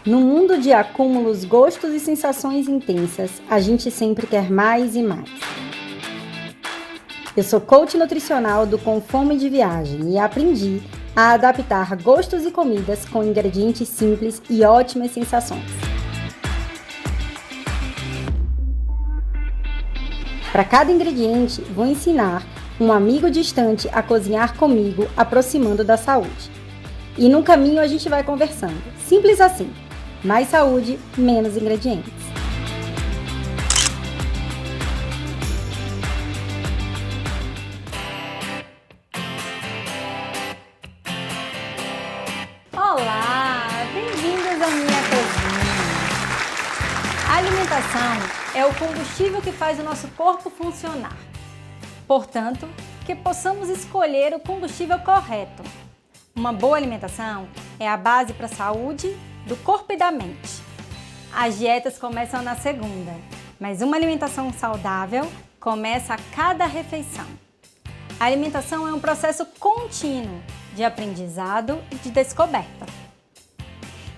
No mundo de acúmulos, gostos e sensações intensas, a gente sempre quer mais e mais. Eu sou coach nutricional do Com Fome de Viagem e aprendi a adaptar gostos e comidas com ingredientes simples e ótimas sensações. Para cada ingrediente, vou ensinar um amigo distante a cozinhar comigo, aproximando da saúde. E no caminho a gente vai conversando. Simples assim. Mais saúde, menos ingredientes. Olá! Bem-vindos à minha cozinha! A alimentação é o combustível que faz o nosso corpo funcionar. Portanto, que possamos escolher o combustível correto. Uma boa alimentação é a base para a saúde do corpo e da mente. As dietas começam na segunda, mas uma alimentação saudável começa a cada refeição. A alimentação é um processo contínuo de aprendizado e de descoberta.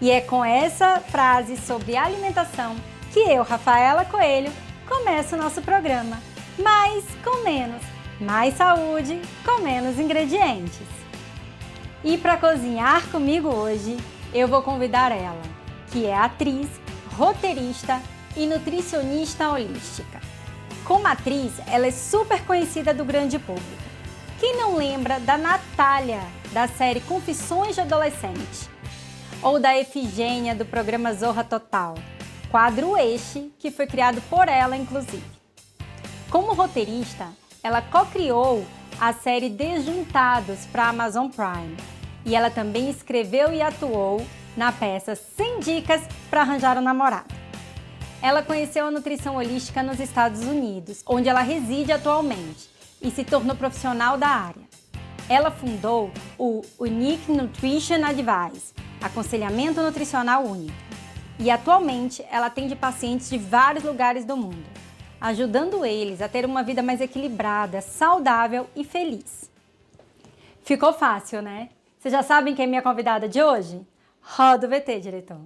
E é com essa frase sobre alimentação que eu, Rafaela Coelho, começo o nosso programa. Mais com menos, mais saúde com menos ingredientes. E para cozinhar comigo hoje, eu vou convidar ela, que é atriz, roteirista e nutricionista holística. Como atriz, ela é super conhecida do grande público. Quem não lembra da Natália, da série Confissões de Adolescente? Ou da Efigênia, do programa Zorra Total? Quadro este, que foi criado por ela, inclusive. Como roteirista, ela co-criou a série Desjuntados para a Amazon Prime. E ela também escreveu e atuou na peça 100 Dicas para Arranjar um Namorado. Ela conheceu a nutrição holística nos Estados Unidos, onde ela reside atualmente, e se tornou profissional da área. Ela fundou o Unique Nutrition Advice, aconselhamento nutricional único. E atualmente ela atende pacientes de vários lugares do mundo, ajudando eles a ter uma vida mais equilibrada, saudável e feliz. Ficou fácil, né? Vocês já sabem quem é minha convidada de hoje? Roda o VT, diretor.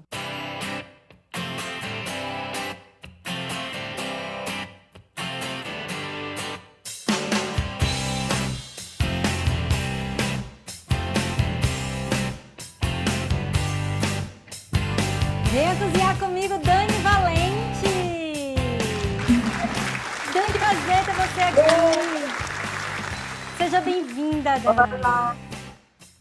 Venha cozinhar comigo, Dani Valente! Grande prazer ter você aqui! Seja bem-vinda, Dani! Olá.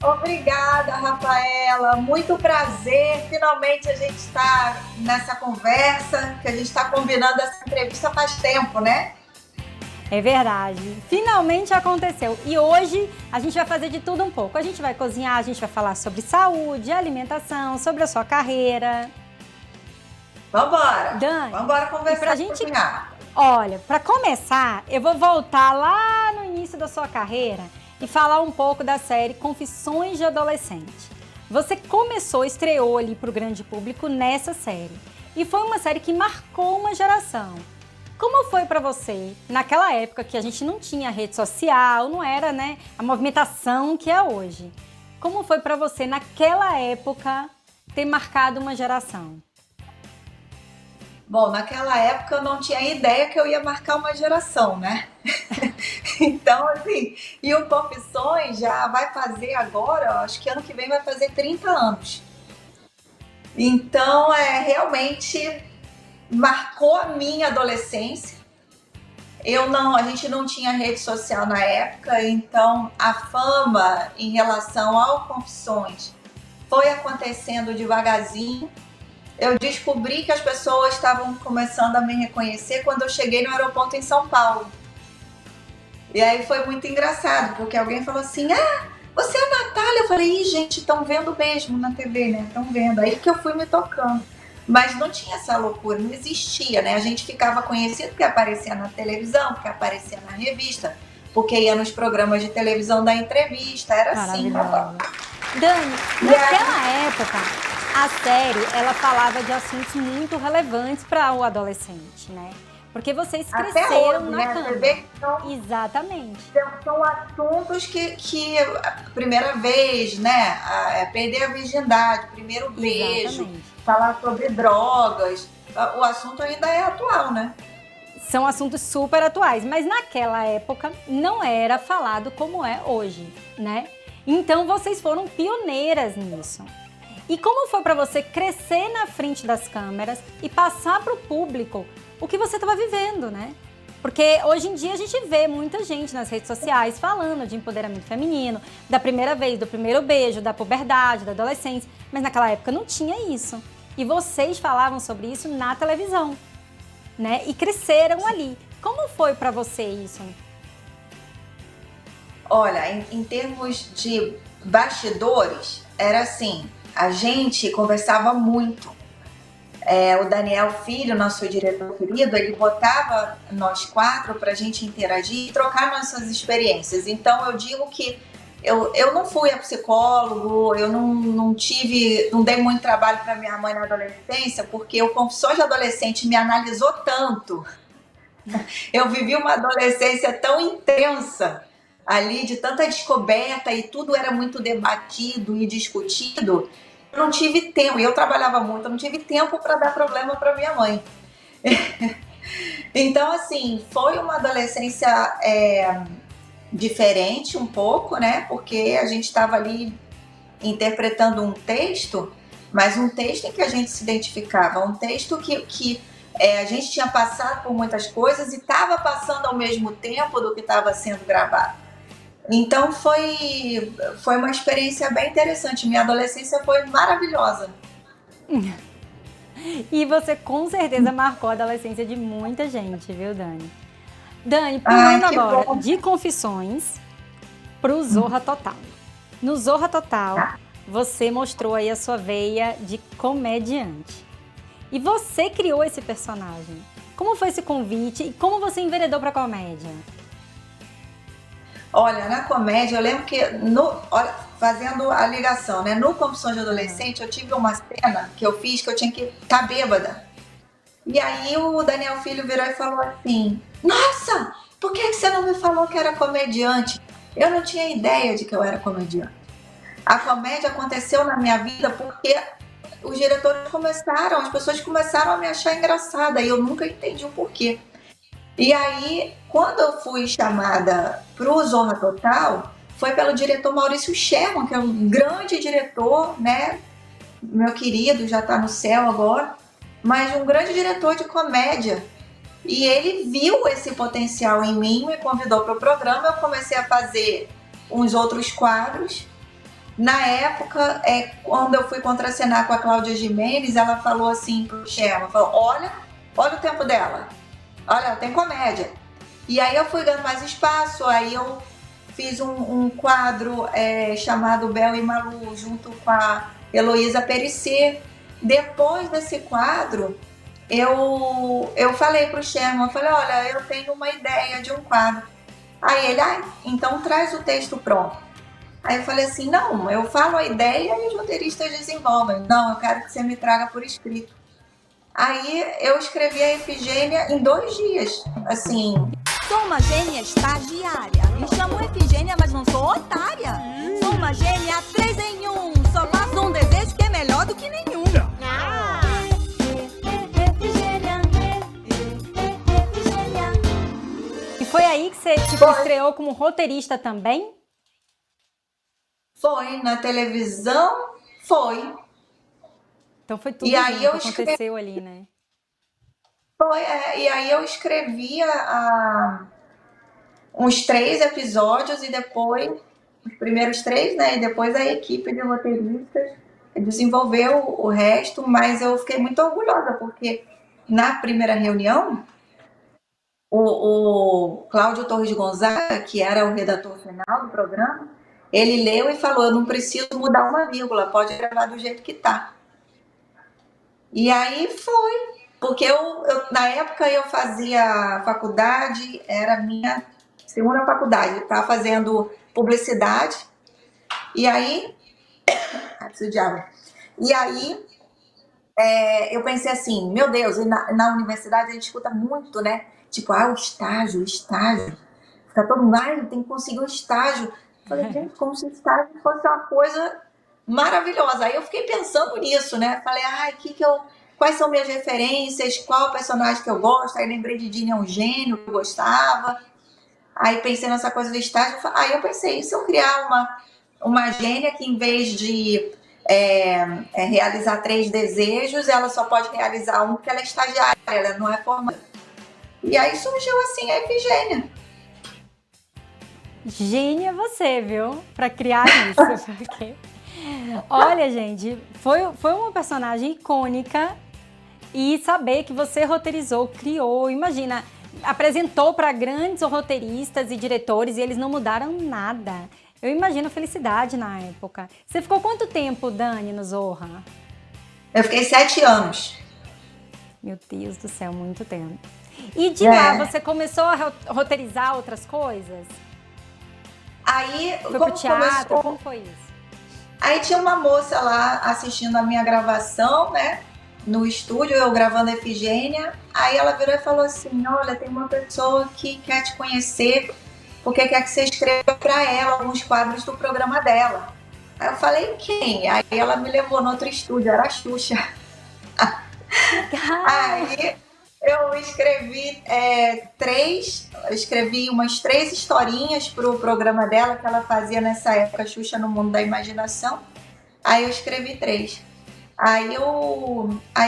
Obrigada, Rafaela. Muito prazer. Finalmente a gente está nessa conversa, que a gente está combinando essa entrevista faz tempo, né? É verdade. Finalmente aconteceu. E hoje a gente vai fazer de tudo um pouco. A gente vai cozinhar, a gente vai falar sobre saúde, alimentação, sobre a sua carreira. Vambora! Dani, vambora conversar. Pra gente... Olha, para começar, eu vou voltar lá no início da sua carreira e falar um pouco da série Confissões de Adolescente. Você estreou ali para o grande público nessa série. E foi uma série que marcou uma geração. Como foi para você, naquela época que a gente não tinha rede social, não era, né, a movimentação que é hoje? Como foi para você, naquela época, ter marcado uma geração? Bom, naquela época eu não tinha ideia que eu ia marcar uma geração, né? Então, assim, e o Confissões já vai fazer agora, acho que ano que vem vai fazer 30 anos. Então, realmente marcou a minha adolescência. A gente não tinha rede social na época, então a fama em relação ao Confissões foi acontecendo devagarzinho. Eu descobri que as pessoas estavam começando a me reconhecer quando eu cheguei no aeroporto em São Paulo. E aí foi muito engraçado, porque alguém falou assim, você é a Natália? Eu falei, gente, estão vendo mesmo na TV, né? Estão vendo. Aí que eu fui me tocando. Mas não tinha essa loucura, não existia, né? A gente ficava conhecido porque aparecia na televisão, porque aparecia na revista, porque ia nos programas de televisão da entrevista, era assim. Dani, naquela época, a série, ela falava de assuntos muito relevantes para o adolescente, né? Porque vocês Até cresceram hoje, na né? cama. Você vê que Exatamente. são assuntos que a primeira vez, né? Perder a virgindade, primeiro beijo, Exatamente. falar sobre drogas. O assunto ainda é atual, né? São assuntos super atuais, mas naquela época não era falado como é hoje, né? Então vocês foram pioneiras nisso. E como foi para você crescer na frente das câmeras e passar para o público o que você estava vivendo, né? Porque hoje em dia a gente vê muita gente nas redes sociais falando de empoderamento feminino, da primeira vez, do primeiro beijo, da puberdade, da adolescência, mas naquela época não tinha isso. E vocês falavam sobre isso na televisão, né? E cresceram ali. Como foi para você isso? Olha, em termos de bastidores, era assim, a gente conversava muito. O Daniel Filho, nosso diretor querido, ele botava nós quatro para a gente interagir e trocar nossas experiências. Então, eu digo que eu não fui a psicólogo, eu não dei muito trabalho para minha mãe na adolescência, porque o Confissões de Adolescente me analisou tanto. Eu vivi uma adolescência tão intensa ali, de tanta descoberta, e tudo era muito debatido e discutido. Eu não tive tempo, e eu trabalhava muito, eu não tive tempo para dar problema para minha mãe. Então, assim, foi uma adolescência diferente um pouco, né? Porque a gente estava ali interpretando um texto, mas um texto em que a gente se identificava, um texto que a gente tinha passado por muitas coisas e estava passando ao mesmo tempo do que estava sendo gravado. Então foi uma experiência bem interessante. Minha adolescência foi maravilhosa. E você com certeza marcou a adolescência de muita gente, viu, Dani? Dani, pulando agora bom. de Confissões pro Zorra Total. No Zorra Total, você mostrou aí a sua veia de comediante. E você criou esse personagem. Como foi esse convite e como você enveredou pra comédia? Olha, na comédia, eu lembro que, fazendo a ligação, né? No Confissões de Adolescente, eu tive uma cena que eu fiz que eu tinha que estar bêbada. E aí o Daniel Filho virou e falou assim: Nossa, por que você não me falou que era comediante? Eu não tinha ideia de que eu era comediante. A comédia aconteceu na minha vida porque os diretores as pessoas começaram a me achar engraçada e eu nunca entendi o porquê. E aí, quando eu fui chamada para o Zorra Total, foi pelo diretor Maurício Sherman, que é um grande diretor, né? Meu querido, já está no céu agora, mas um grande diretor de comédia. E ele viu esse potencial em mim, me convidou para o programa, eu comecei a fazer uns outros quadros. Na época, quando eu fui contracenar com a Cláudia Gimenez, ela falou assim pro Sherman, falou, olha o tempo dela. Olha, ela tem comédia. E aí eu fui dando mais espaço, aí eu fiz um quadro chamado Bel e Malu, junto com a Heloísa Perissé. Depois desse quadro, eu falei pro Sherman, falei, olha, eu tenho uma ideia de um quadro. Aí ele, então traz o texto pronto. Aí eu falei assim, não, eu falo a ideia e os roteiristas desenvolvem. Não, eu quero que você me traga por escrito. Aí eu escrevi a Efigênia em 2 dias, assim. Sou uma gênia estagiária. Me chamo Efigênia, mas não sou otária. Sou uma gênia 3 em 1. Só faço um desejo que é melhor do que nenhum. E foi aí que você estreou como roteirista também? Foi, na televisão, foi. Então foi tudo que aconteceu ali, né? Foi, e aí eu escrevia uns 3 episódios e depois, os primeiros 3, né? E depois a equipe de roteiristas desenvolveu o resto, mas eu fiquei muito orgulhosa, porque na primeira reunião, o Cláudio Torres Gonzaga, que era o redator final do programa, ele leu e falou, eu não preciso mudar uma vírgula, pode gravar do jeito que tá. E aí foi, porque na época eu fazia faculdade, era a minha segunda faculdade, eu estava fazendo publicidade, e aí, preciso de água. E aí eu pensei assim, meu Deus, e na universidade a gente escuta muito, né? Tipo, o estágio, o estágio. Fica todo mundo, tem que conseguir um estágio. Eu falei, gente, como se estágio fosse uma coisa maravilhosa. Aí eu fiquei pensando nisso, né? Falei, quais são minhas referências, qual personagem que eu gosto? Aí lembrei de Dini é um gênio, que eu gostava. Aí pensei nessa coisa do estágio. Aí eu pensei, e se eu criar uma gênia que em vez de realizar 3 desejos, ela só pode realizar um porque ela é estagiária, ela não é formada. E aí surgiu assim a Efigênia. Gênia você, viu? Pra criar isso. Porque... Olha, gente, foi uma personagem icônica e saber que você roteirizou, criou, imagina, apresentou para grandes roteiristas e diretores e eles não mudaram nada. Eu imagino a felicidade na época. Você ficou quanto tempo, Dani, no Zorra? Eu fiquei 7 anos. Meu Deus do céu, muito tempo. E de lá você começou a roteirizar outras coisas? Aí, foi pro teatro, como foi isso? Aí tinha uma moça lá assistindo a minha gravação, né? No estúdio, eu gravando Efigênia. Aí ela virou e falou assim, olha, tem uma pessoa que quer te conhecer, porque quer que você escreva para ela alguns quadros do programa dela. Aí eu falei, quem? Aí ela me levou no outro estúdio, era a Xuxa. Aí eu escrevi umas 3 historinhas pro programa dela, que ela fazia nessa época, Xuxa no Mundo da Imaginação. Aí eu escrevi 3. Aí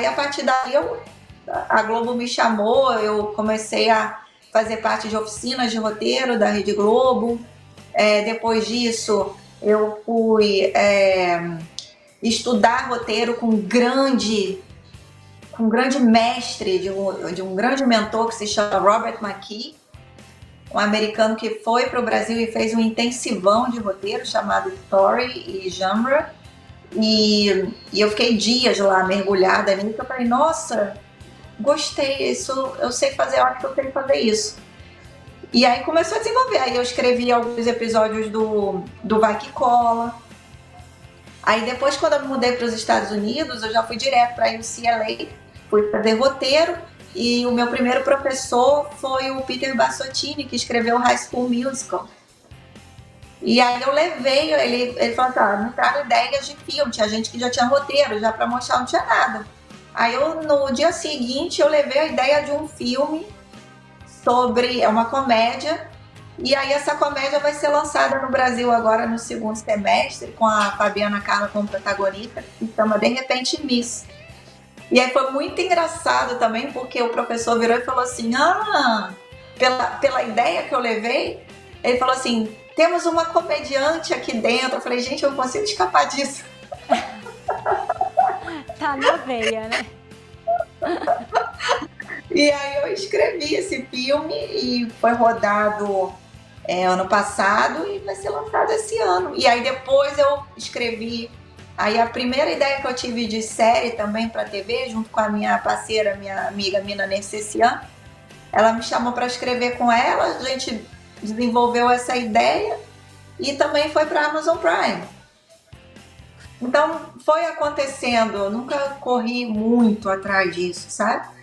a partir daí a Globo me chamou, eu comecei a fazer parte de oficinas de roteiro da Rede Globo. Depois disso, eu fui estudar roteiro com um grande mestre, de um grande mentor que se chama Robert McKee, um americano que foi para o Brasil e fez um intensivão de roteiro chamado Story e Genre. E eu fiquei dias lá mergulhada nisso. Eu falei, nossa, gostei, isso eu sei fazer, eu acho que eu sei fazer isso. E aí começou a desenvolver. Aí eu escrevi alguns episódios do Vai Que Cola. Aí depois, quando eu me mudei para os Estados Unidos, eu já fui direto para a UCLA, fui fazer roteiro. E o meu primeiro professor foi o Peter Bassottini, que escreveu High School Musical. E aí eu levei, ele falou assim, não trago ideias de filme, tinha gente que já tinha roteiro, já para mostrar não tinha nada. Aí no dia seguinte eu levei a ideia de um filme é uma comédia, e aí essa comédia vai ser lançada no Brasil agora no segundo semestre, com a Fabiana Carla como protagonista, que se chama De Repente Miss. E aí foi muito engraçado também, porque o professor virou e falou assim, pela ideia que eu levei, ele falou assim, temos uma comediante aqui dentro. Eu falei, gente, eu não consigo escapar disso. Tá na veia, né? E aí eu escrevi esse filme e foi rodado ano passado e vai ser lançado esse ano. E aí depois eu escrevi, aí a primeira ideia que eu tive de série também para TV, junto com a minha parceira, minha amiga Mina Nercessian, ela me chamou para escrever com ela, a gente desenvolveu essa ideia e também foi para a Amazon Prime. Então foi acontecendo, eu nunca corri muito atrás disso, sabe?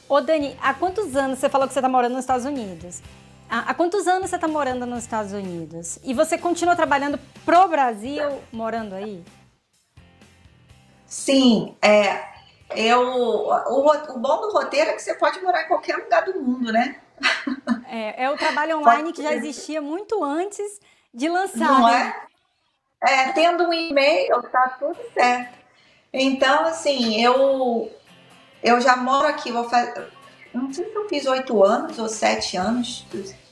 Ô Dani, há quantos anos você falou que você está morando nos Estados Unidos? Há quantos anos você está morando nos Estados Unidos? E você continua trabalhando pro Brasil, morando Sim, o bom do roteiro é que você pode morar em qualquer lugar do mundo, né? É o trabalho online que já existia muito antes de lançar. Não é? Tendo um e-mail, tá tudo certo. Então, assim, eu já moro aqui, não sei se eu fiz 8 anos ou 7 anos.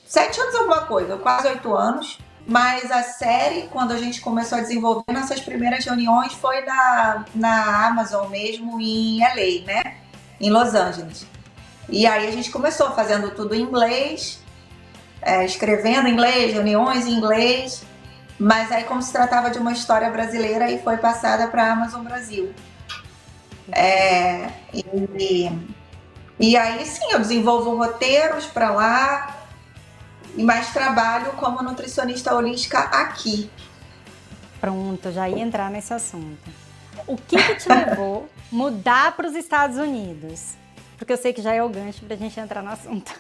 7 anos alguma coisa, quase 8 anos. Mas a série, quando a gente começou a desenvolver, nossas primeiras reuniões foi na Amazon mesmo, em LA, né? Em Los Angeles. E aí a gente começou fazendo tudo em inglês, escrevendo em inglês, reuniões em inglês. Mas aí, como se tratava de uma história brasileira, aí foi passada para a Amazon Brasil. E aí, sim, eu desenvolvo roteiros para lá, e mais trabalho como nutricionista holística aqui. Pronto, já ia entrar nesse assunto. O que te levou mudar para os Estados Unidos? Porque eu sei que já é o gancho pra gente entrar no assunto.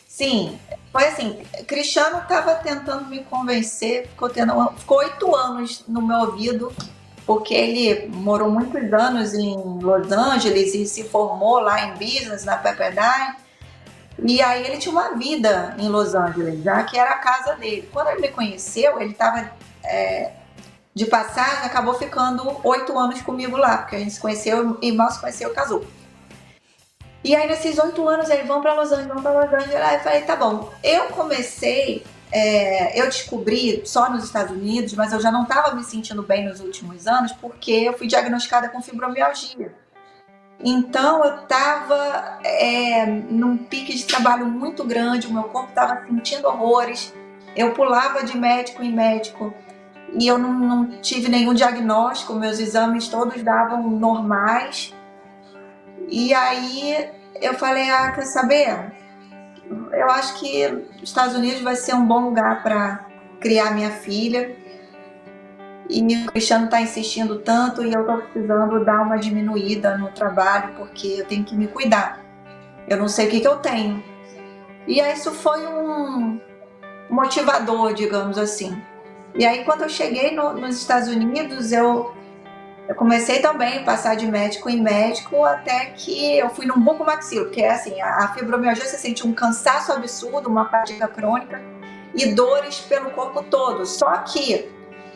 Sim, foi assim, Cristiano estava tentando me convencer, ficou 8 anos no meu ouvido, porque ele morou muitos anos em Los Angeles e se formou lá em business, na Pepperdine, e aí ele tinha uma vida em Los Angeles, já que era a casa dele. Quando ele me conheceu, ele estava de passagem, acabou ficando 8 anos comigo lá, porque a gente se conheceu e mal se conheceu, casou. E aí, nesses 8 anos, eles vão pra Los Angeles. Aí eu falei, tá bom. Eu comecei, eu descobri só nos Estados Unidos, mas eu já não estava me sentindo bem nos últimos anos, porque eu fui diagnosticada com fibromialgia. Então, eu estava num pique de trabalho muito grande, o meu corpo estava sentindo horrores, eu pulava de médico em médico, e eu não tive nenhum diagnóstico, meus exames todos davam normais. E aí eu falei, quer saber? Eu acho que os Estados Unidos vai ser um bom lugar para criar minha filha. E o Cristiano está insistindo tanto e eu estou precisando dar uma diminuída no trabalho porque eu tenho que me cuidar. Eu não sei o que eu tenho. E aí isso foi um motivador, digamos assim. E aí quando eu cheguei nos Estados Unidos, eu comecei também a passar de médico em médico até que eu fui num bucomaxilo, porque é assim, a fibromialgia você sente um cansaço absurdo, uma fadiga crônica e dores pelo corpo todo. Só que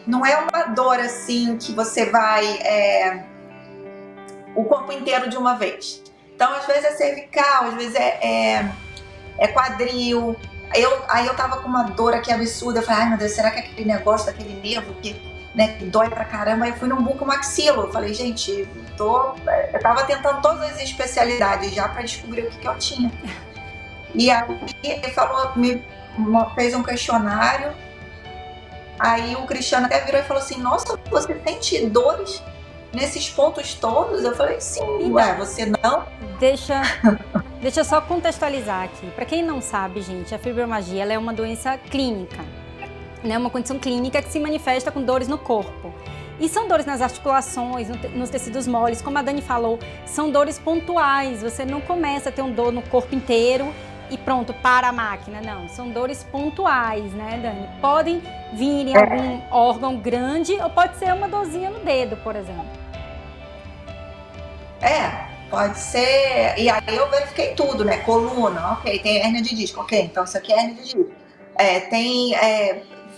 não é uma dor assim que você vai o corpo inteiro de uma vez. Então às vezes é cervical, às vezes é quadril. Aí eu tava com uma dor aqui absurda, eu falei, ai meu Deus, será que é aquele negócio daquele nervo que dói pra caramba? Aí eu fui num bucomaxilo, eu falei, gente, eu tava tentando todas as especialidades já pra descobrir o que eu tinha. E aí ele falou, fez um questionário, aí o Cristiano até virou e falou assim, nossa, você sente dores nesses pontos todos? Eu falei, sim. Então, ué, você não? Deixa eu só contextualizar aqui. Para quem não sabe, gente, a fibromialgia ela é uma doença clínica, né? Uma condição clínica que se manifesta com dores no corpo. E são dores nas articulações, nos tecidos moles, como a Dani falou, são dores pontuais. Você não começa a ter um dor no corpo inteiro e pronto, para a máquina. Não, são dores pontuais, né, Dani? Podem vir em algum órgão grande ou pode ser uma dorzinha no dedo, por exemplo. Pode ser. E aí eu verifiquei tudo, né? Coluna, ok, tem hérnia de disco, ok, então isso aqui é hérnia de disco. Tem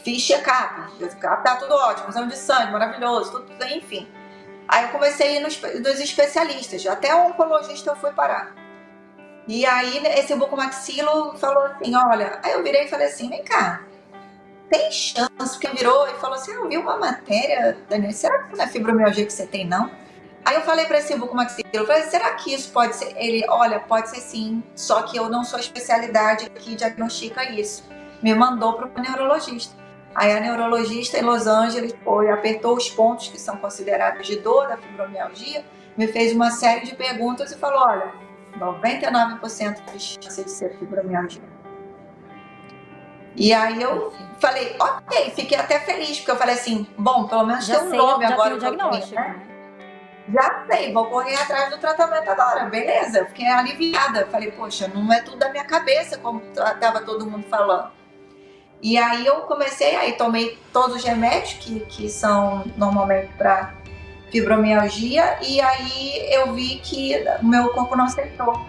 fiz check-up, tá tudo ótimo, exame de sangue, maravilhoso, tudo, enfim. Aí eu comecei a ir nos especialistas, até o oncologista eu fui parar. E aí esse bucomaxilo falou assim, olha, aí eu virei e falei assim, vem cá, tem chance, porque virou e falou assim, eu vi uma matéria, Daniel, será que não é fibromialgia que você tem, não? Aí eu falei para esse bucomaxilo, eu falei, será que isso pode ser? Ele, olha, pode ser sim, só que eu não sou a especialidade que diagnostica isso. Me mandou para o neurologista. Aí a neurologista em Los Angeles apertou os pontos que são considerados de dor da fibromialgia, me fez uma série de perguntas e falou, olha, 99% de chance de ser fibromialgia. E aí eu falei, ok, fiquei até feliz, porque eu falei assim, bom, pelo menos tem um nome agora. Já tem o diagnóstico, né? Já sei, vou correr atrás do tratamento agora, beleza. Eu fiquei aliviada, falei, poxa, não é tudo da minha cabeça, como estava todo mundo falando. E aí eu tomei todos os remédios que são normalmente para fibromialgia, e aí eu vi que o meu corpo não aceitou.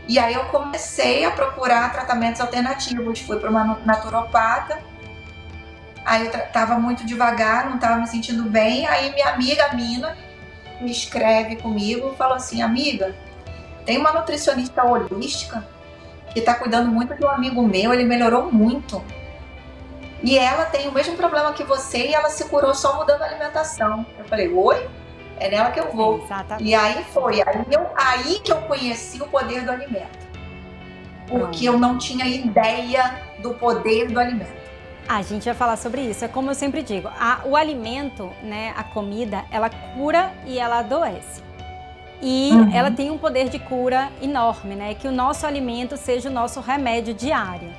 E aí eu comecei a procurar tratamentos alternativos, fui para uma naturopata, aí eu estava muito devagar, não estava me sentindo bem, aí minha amiga Mina me escreve comigo, falou assim, amiga, tem uma nutricionista holística que está cuidando muito de um amigo meu, ele melhorou muito. E ela tem o mesmo problema que você e ela se curou só mudando a alimentação. Eu falei, oi? É nela que eu vou. Exatamente. E aí foi, aí que eu conheci o poder do alimento. Porque eu não tinha ideia do poder do alimento. A gente vai falar sobre isso. É como eu sempre digo, o alimento, né, a comida, ela cura e ela adoece. E ela tem um poder de cura enorme, né? Que o nosso alimento seja o nosso remédio diário.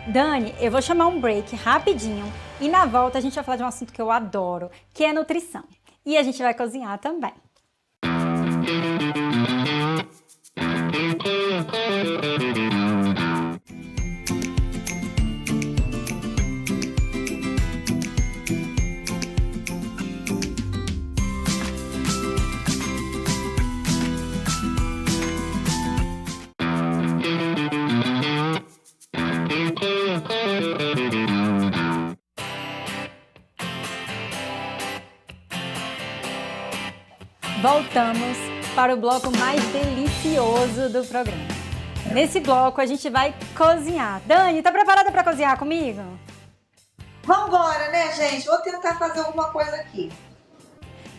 Dani, eu vou chamar um break rapidinho e na volta a gente vai falar de um assunto que eu adoro, que é nutrição. E a gente vai cozinhar também. Voltamos para o bloco mais delicioso do programa. Nesse bloco a gente vai cozinhar. Dani, tá preparada para cozinhar comigo? Vambora, né, gente? Vou tentar fazer alguma coisa aqui.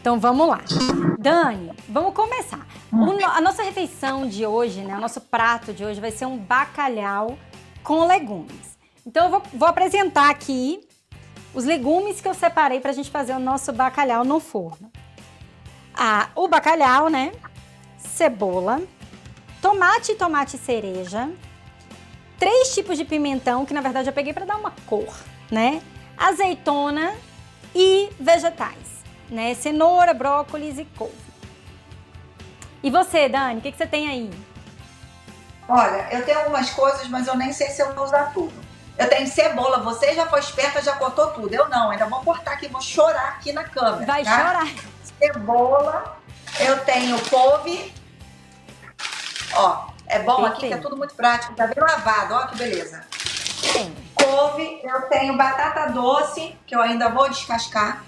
Então vamos lá. Dani, vamos começar. A nossa refeição de hoje, né? O nosso prato de hoje vai ser um bacalhau com legumes. Então eu vou apresentar aqui os legumes que eu separei para a gente fazer o nosso bacalhau no forno. O bacalhau, né? Cebola, tomate cereja, 3 tipos de pimentão, que na verdade eu peguei para dar uma cor, né? Azeitona e vegetais, né? Cenoura, brócolis e couve. E você, Dani, o que você tem aí? Olha, eu tenho algumas coisas, mas eu nem sei se eu vou usar tudo. Eu tenho cebola, você já foi esperta, já cortou tudo. Eu não, ainda vou cortar aqui, vou chorar aqui na câmera. Vai tá? chorar. Cebola, eu tenho couve. Ó, é bom Perfeito. Aqui que é tudo muito prático, tá bem lavado, ó que beleza. Sim. Couve, eu tenho batata doce, que eu ainda vou descascar.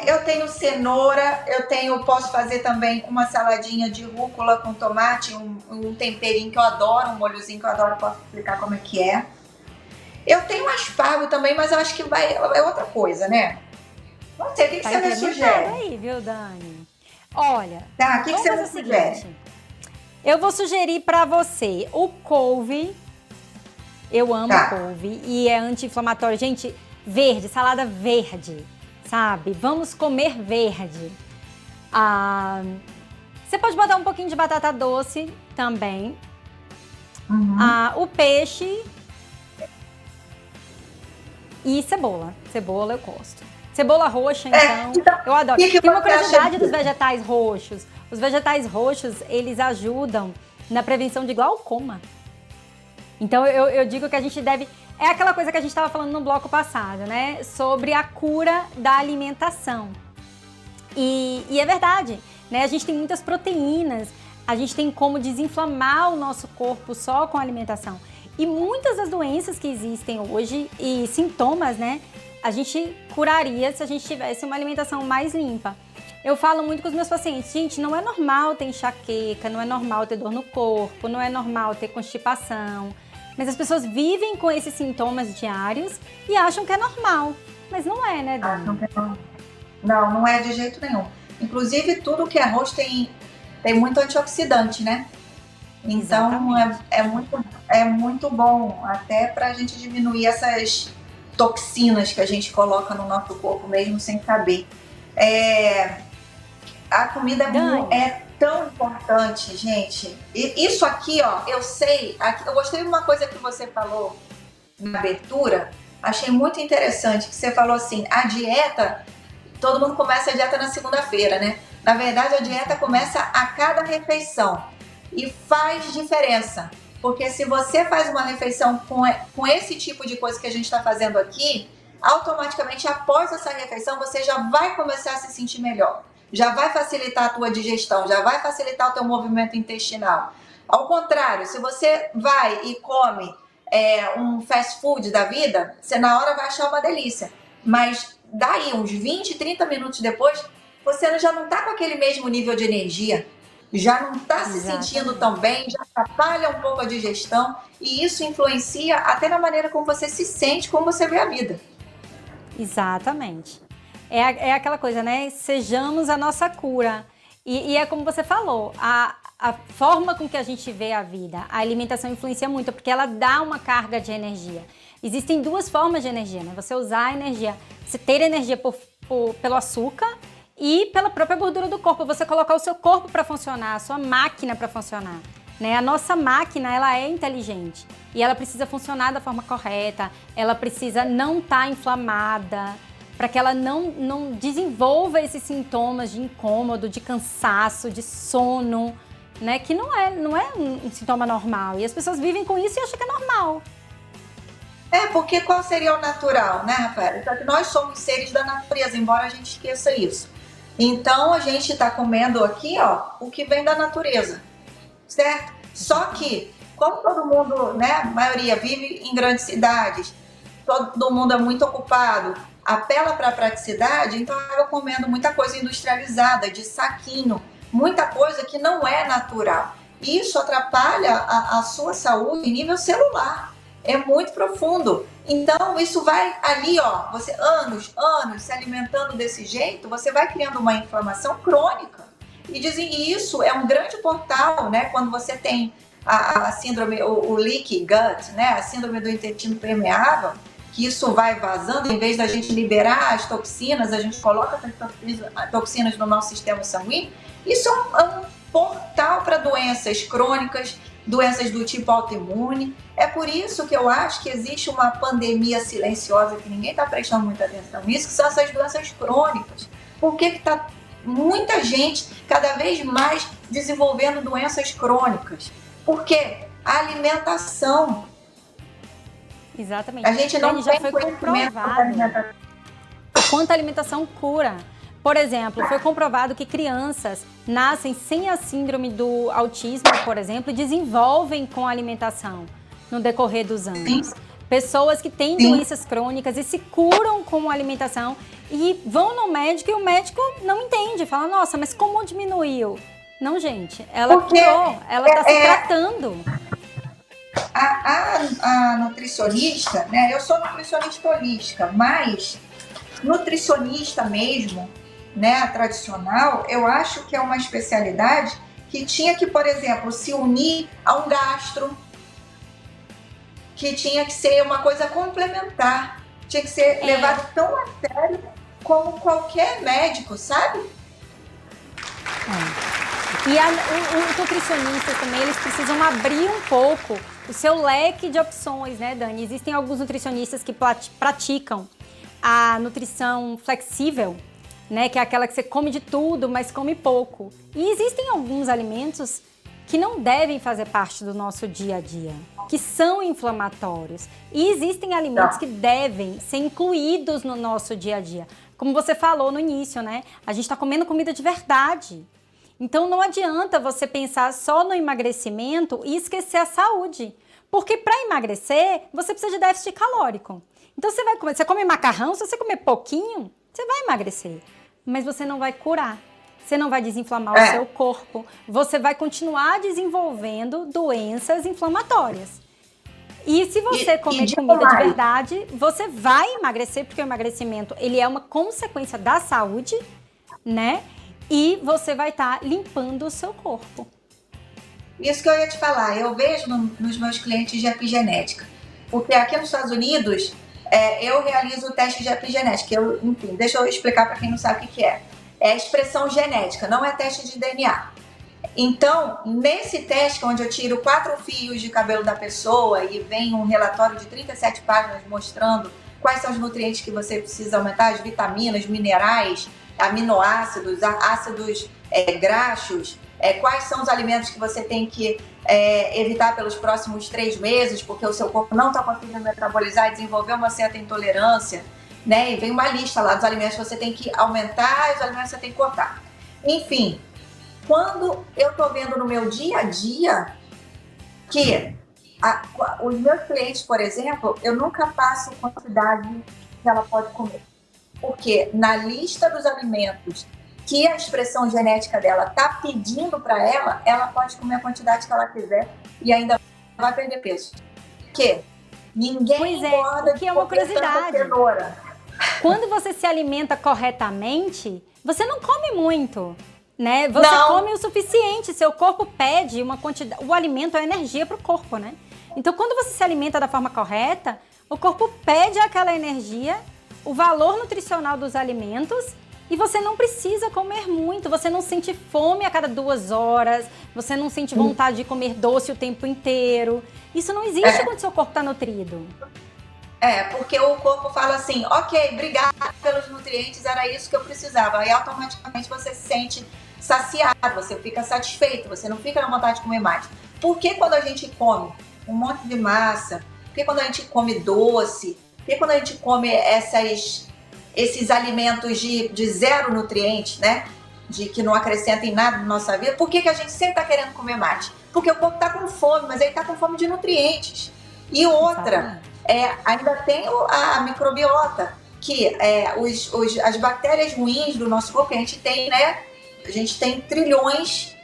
Eu tenho cenoura, posso fazer também uma saladinha de rúcula com tomate, um temperinho que eu adoro, um molhozinho que eu adoro, posso explicar como é que é. Eu tenho aspargo também, mas eu acho que é outra coisa, né? Não sei, o que você me sugere? Aí, viu, Dani? Olha, Tá, o que você me sugere? Eu vou sugerir pra você o couve. Eu amo couve e é anti-inflamatório. Gente, verde, salada verde, sabe? Vamos comer verde. Você pode botar um pouquinho de batata doce também. Uhum. O peixe e cebola. Cebola eu gosto. Cebola roxa, então, eu adoro. Tem uma curiosidade dos vegetais roxos. Os vegetais roxos, eles ajudam na prevenção de glaucoma. Então, eu digo que a gente deve... É aquela coisa que a gente estava falando no bloco passado, né? Sobre a cura da alimentação. E é verdade, né? A gente tem muitas proteínas, a gente tem como desinflamar o nosso corpo só com a alimentação. E muitas das doenças que existem hoje e sintomas, né? A gente curaria se a gente tivesse uma alimentação mais limpa. Eu falo muito com os meus pacientes, gente, não é normal ter enxaqueca, não é normal ter dor no corpo, não é normal ter constipação. Mas as pessoas vivem com esses sintomas diários e acham que é normal. Mas não é, né, Dani? Não é de jeito nenhum. Inclusive, tudo que é roxo tem muito antioxidante, né? Então, é muito bom até pra gente diminuir essas toxinas que a gente coloca no nosso corpo mesmo sem saber. A comida é tão importante, gente. E isso aqui, ó, eu sei. Eu gostei de uma coisa que você falou na abertura. Achei muito interessante que você falou assim: a dieta, todo mundo começa a dieta na segunda-feira, né? Na verdade, a dieta começa a cada refeição e faz diferença. Porque se você faz uma refeição com esse tipo de coisa que a gente está fazendo aqui, automaticamente após essa refeição você já vai começar a se sentir melhor. Já vai facilitar a tua digestão, já vai facilitar o teu movimento intestinal. Ao contrário, se você vai e come um fast food da vida, você na hora vai achar uma delícia. Mas daí uns 20, 30 minutos depois, você já não está com aquele mesmo nível de energia. Já não está se sentindo tão bem, já atrapalha um pouco a digestão e isso influencia até na maneira como você se sente, como você vê a vida. Exatamente. É aquela coisa, né? Sejamos a nossa cura. E é como você falou, a forma com que a gente vê a vida, a alimentação influencia muito, porque ela dá uma carga de energia. Existem 2 formas de energia, né? Você usar a energia, você ter energia pelo açúcar e pela própria gordura do corpo, você colocar o seu corpo para funcionar, a sua máquina para funcionar. né? A nossa máquina, ela é inteligente e ela precisa funcionar da forma correta, ela precisa não estar inflamada, para que ela não desenvolva esses sintomas de incômodo, de cansaço, de sono, né? Que não é um sintoma normal. E as pessoas vivem com isso e acham que é normal. Porque qual seria o natural, né, Rafael? Só que nós somos seres da natureza, embora a gente esqueça isso. Então, a gente está comendo aqui, ó, o que vem da natureza, certo? Só que, como todo mundo, né, a maioria vive em grandes cidades, todo mundo é muito ocupado, apela para a praticidade, então acaba comendo muita coisa industrializada, de saquinho, muita coisa que não é natural. Isso atrapalha a sua saúde em nível celular. É muito profundo. Então, isso vai ali, ó, você anos se alimentando desse jeito, você vai criando uma inflamação crônica. E dizem isso é um grande portal, né? Quando você tem a síndrome, o leaky gut, né? A síndrome do intestino permeável, que isso vai vazando, em vez da gente liberar as toxinas, a gente coloca as toxinas no nosso sistema sanguíneo. Isso é um portal para doenças crônicas, doenças do tipo autoimune. É por isso que eu acho que existe uma pandemia silenciosa que ninguém está prestando muita atenção nisso, que são essas doenças crônicas. Por que está muita gente cada vez mais desenvolvendo doenças crônicas? Porque a alimentação. Exatamente. A gente não já foi comprovado o quanto a alimentação cura. Por exemplo, foi comprovado que crianças nascem sem a síndrome do autismo, por exemplo, e desenvolvem com a alimentação no decorrer dos anos. Sim. Pessoas que têm doenças crônicas e se curam com a alimentação e vão no médico e o médico não entende. Fala, nossa, mas como diminuiu? Não, gente, ela curou, ela está se tratando. A nutricionista, né? Eu sou nutricionista holística, mas nutricionista mesmo, né, tradicional, eu acho que é uma especialidade que tinha que, por exemplo, se unir a um gastro, que tinha que ser uma coisa complementar, tinha que ser levado tão a sério como qualquer médico, sabe? E os nutricionistas também, eles precisam abrir um pouco o seu leque de opções, né, Dani? Existem alguns nutricionistas que praticam a nutrição flexível, né, que é aquela que você come de tudo, mas come pouco. E existem alguns alimentos que não devem fazer parte do nosso dia a dia, que são inflamatórios. E existem alimentos que devem ser incluídos no nosso dia a dia. Como você falou no início, né? A gente está comendo comida de verdade. Então não adianta você pensar só no emagrecimento e esquecer a saúde. Porque para emagrecer, você precisa de déficit calórico. Então você come macarrão, se você comer pouquinho, você vai emagrecer. Mas você não vai curar, você não vai desinflamar o seu corpo, você vai continuar desenvolvendo doenças inflamatórias. E se você comer comida de verdade, você vai emagrecer, porque o emagrecimento ele é uma consequência da saúde, né? E você vai estar limpando o seu corpo. Isso que eu ia te falar, eu vejo nos meus clientes de epigenética, porque aqui nos Estados Unidos eu realizo o teste de epigenética. Enfim, deixa eu explicar para quem não sabe o que é. É expressão genética, não é teste de DNA. Então, nesse teste, onde eu tiro 4 fios de cabelo da pessoa e vem um relatório de 37 páginas mostrando quais são os nutrientes que você precisa aumentar, as vitaminas, minerais, aminoácidos, ácidos graxos, quais são os alimentos que você tem que evitar pelos próximos 3 meses, porque o seu corpo não está conseguindo metabolizar e desenvolver uma certa intolerância, né? E vem uma lista lá dos alimentos que você tem que aumentar e os alimentos que você tem que cortar. Enfim, quando eu estou vendo no meu dia a dia que os meus clientes, por exemplo, eu nunca passo quantidade que ela pode comer. Porque na lista dos alimentos que a expressão genética dela está pedindo para ela, ela pode comer a quantidade que ela quiser e ainda vai perder peso. Porque ninguém engorda que é uma curiosidade. Quando você se alimenta corretamente, você não come muito, né? Você come o suficiente, seu corpo pede uma quantidade. O alimento é energia para o corpo, né? Então, quando você se alimenta da forma correta, o corpo pede aquela energia, o valor nutricional dos alimentos E você não precisa comer muito, você não sente fome a cada 2 horas, você não sente vontade de comer doce o tempo inteiro. Isso não existe quando seu corpo está nutrido. Porque o corpo fala assim, ok, obrigado pelos nutrientes, era isso que eu precisava. Aí automaticamente você se sente saciado, você fica satisfeito, você não fica na vontade de comer mais. Por que quando a gente come um monte de massa, por que quando a gente come doce, por que quando a gente come esses alimentos de zero nutrientes, né? De que não acrescentem nada na nossa vida, por que a gente sempre está querendo comer mais? Porque o corpo está com fome, mas ele está com fome de nutrientes. E outra, ainda tem a microbiota, que as bactérias ruins do nosso corpo, que a gente tem, né? A gente tem trilhões,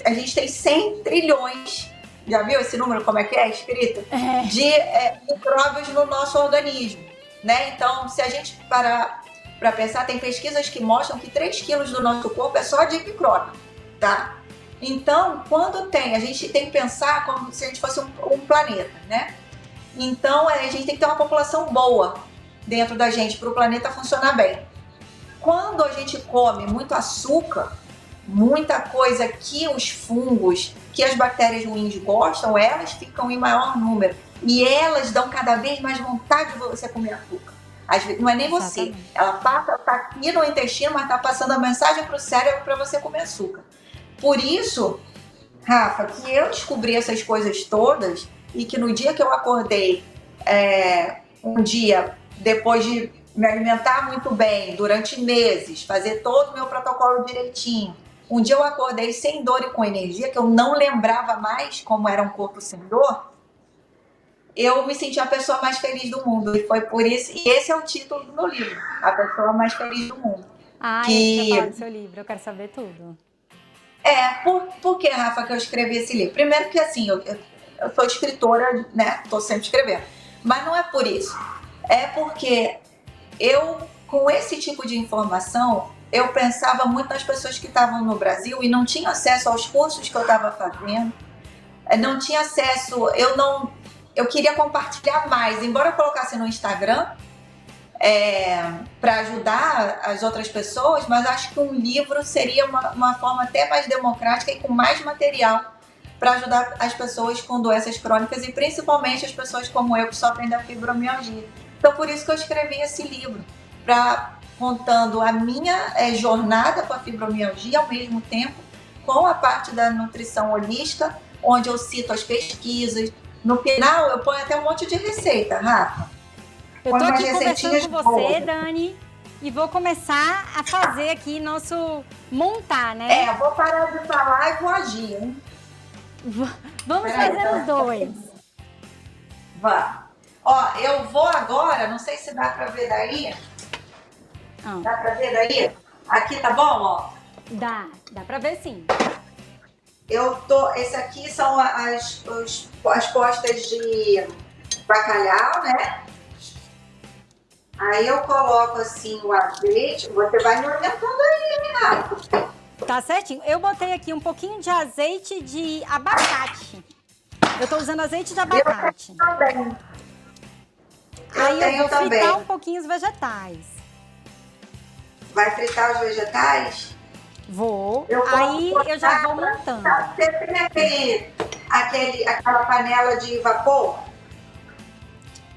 a gente tem 100 trilhões, já viu esse número, como é que é escrito? De micróbios no nosso organismo, né? Então, se a gente parar para pensar, tem pesquisas que mostram que 3 quilos do nosso corpo é só de micróbio, tá? Então, a gente tem que pensar como se a gente fosse um planeta, né? Então, a gente tem que ter uma população boa dentro da gente para o planeta funcionar bem. Quando a gente come muito açúcar, muita coisa que os fungos, que as bactérias ruins gostam, elas ficam em maior número. E elas dão cada vez mais vontade de você comer açúcar. Às vezes, não é nem você. Ela está aqui no intestino, mas está passando a mensagem para o cérebro para você comer açúcar. Por isso, Rafa, que eu descobri essas coisas todas e que no dia que eu acordei, um dia depois de me alimentar muito bem durante meses, fazer todo o meu protocolo direitinho. Um dia eu acordei sem dor e com energia, que eu não lembrava mais como era um corpo sem dor. Eu me senti a pessoa mais feliz do mundo. E foi por isso, e esse é o título do meu livro, A Pessoa Mais Feliz do Mundo. Eu quero falar do seu livro, eu quero saber tudo. Por que, Rafa, que eu escrevi esse livro? Primeiro que assim, eu sou escritora, né? Estou sempre escrevendo. Mas não é por isso. É porque eu, com esse tipo de informação, eu pensava muito nas pessoas que estavam no Brasil e não tinham acesso aos cursos que eu estava fazendo. Não tinha acesso, eu queria compartilhar mais. Embora eu colocasse no Instagram para ajudar as outras pessoas, mas acho que um livro seria uma forma até mais democrática e com mais material para ajudar as pessoas com doenças crônicas e principalmente as pessoas como eu que sofrem da fibromialgia. Então, por isso que eu escrevi esse livro, contando a minha jornada com a fibromialgia, ao mesmo tempo com a parte da nutrição holística, onde eu cito as pesquisas. No final, eu ponho até um monte de receita, Rafa. Eu tô aqui conversando com você, Dani, e vou começar a fazer aqui montar, né? Vou parar de falar e vou agir, hein? Vamos fazer os dois. Vá. Ó, eu vou agora, não sei se dá pra ver daí. Dá pra ver daí? Aqui tá bom, ó? Dá pra ver sim. Esse aqui são as postas de bacalhau, né? Aí eu coloco assim o azeite, você vai me orientando aí, Renato. Tá certinho. Eu botei aqui um pouquinho de azeite de abacate. Eu tô usando azeite de abacate. Eu também. Aí eu vou fritar um pouquinho os vegetais. Vai fritar os vegetais? Vou. Aí eu já vou montando. Você tem aquela panela de vapor?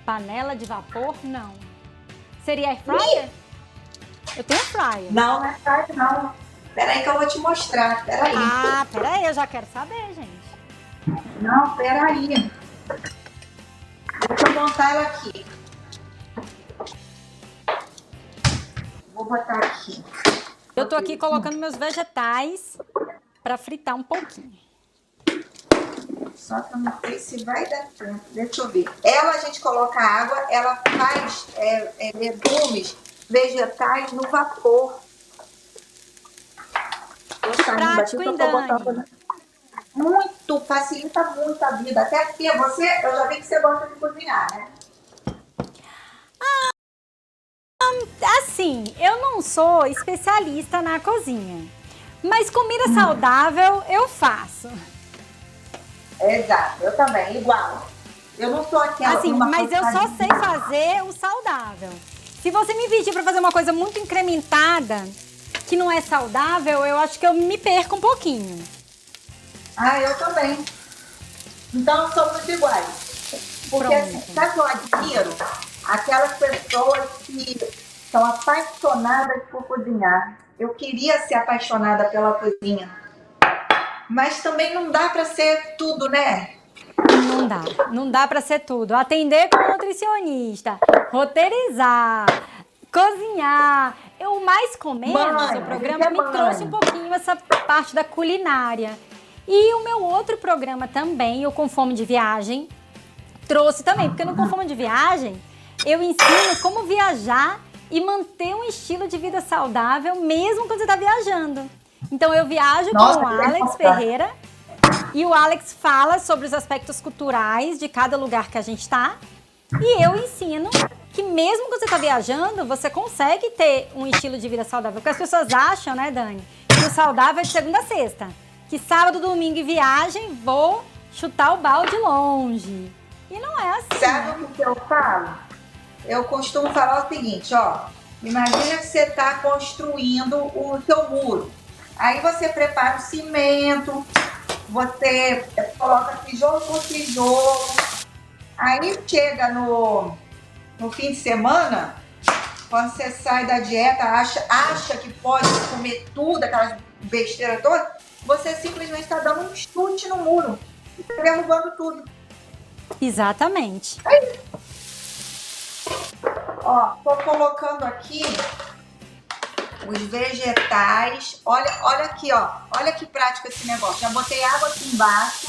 Panela de vapor? Não. Seria air fryer? Eu tenho air fryer. Não é fryer, não. Peraí que eu vou te mostrar. Peraí. Peraí, eu já quero saber, gente. Não, peraí. Deixa eu montar ela aqui. Vou botar aqui. Eu tô aqui colocando meus vegetais para fritar um pouquinho. Só que eu não sei se vai dar tempo. Deixa eu ver. A gente coloca água, ela faz legumes, vegetais no vapor. Prático, hein, Dani? Muito, facilita muito a vida. Até aqui, eu já vi que você gosta de cozinhar, né? Assim, eu não sou especialista na cozinha, mas comida saudável eu faço. Exato, eu também, igual. Eu não sou aquela... Assim, mas eu só sei fazer o saudável. Se você me pedir para fazer uma coisa muito incrementada, que não é saudável, eu acho que eu me perco um pouquinho. Ah, eu também. Então somos iguais. Porque assim, sabe o que eu admiro? Aquelas pessoas que são apaixonadas por cozinhar. Eu queria ser apaixonada pela cozinha. Mas também não dá para ser tudo, né? Não dá para ser tudo. Atender como nutricionista, roteirizar, cozinhar. Eu mais com menos, o programa me trouxe um pouquinho essa parte da culinária. E o meu outro programa também, o Com Fome de Viagem, trouxe também, porque no Com Fome de Viagem eu ensino como viajar e manter um estilo de vida saudável mesmo quando você está viajando. Então eu viajo com o Alex Ferreira e o Alex fala sobre os aspectos culturais de cada lugar que a gente está. E eu ensino que mesmo quando você está viajando, você consegue ter um estilo de vida saudável. Porque as pessoas acham, né, Dani, que o saudável é de segunda a sexta. Que sábado, domingo e viagem, vou chutar o balde longe. E não é assim. Sabe o que eu falo? Eu costumo falar o seguinte, ó. Imagina que você está construindo o seu muro. Aí você prepara o cimento, você coloca tijolo por tijolo. Aí chega no fim de semana, quando você sai da dieta, acha que pode comer tudo, aquelas besteiras todas, você simplesmente está dando um chute no muro e está derrubando tudo. Exatamente. Aí. Ó, tô colocando aqui os vegetais. Olha aqui, ó. Olha que prático esse negócio. Já botei água aqui embaixo.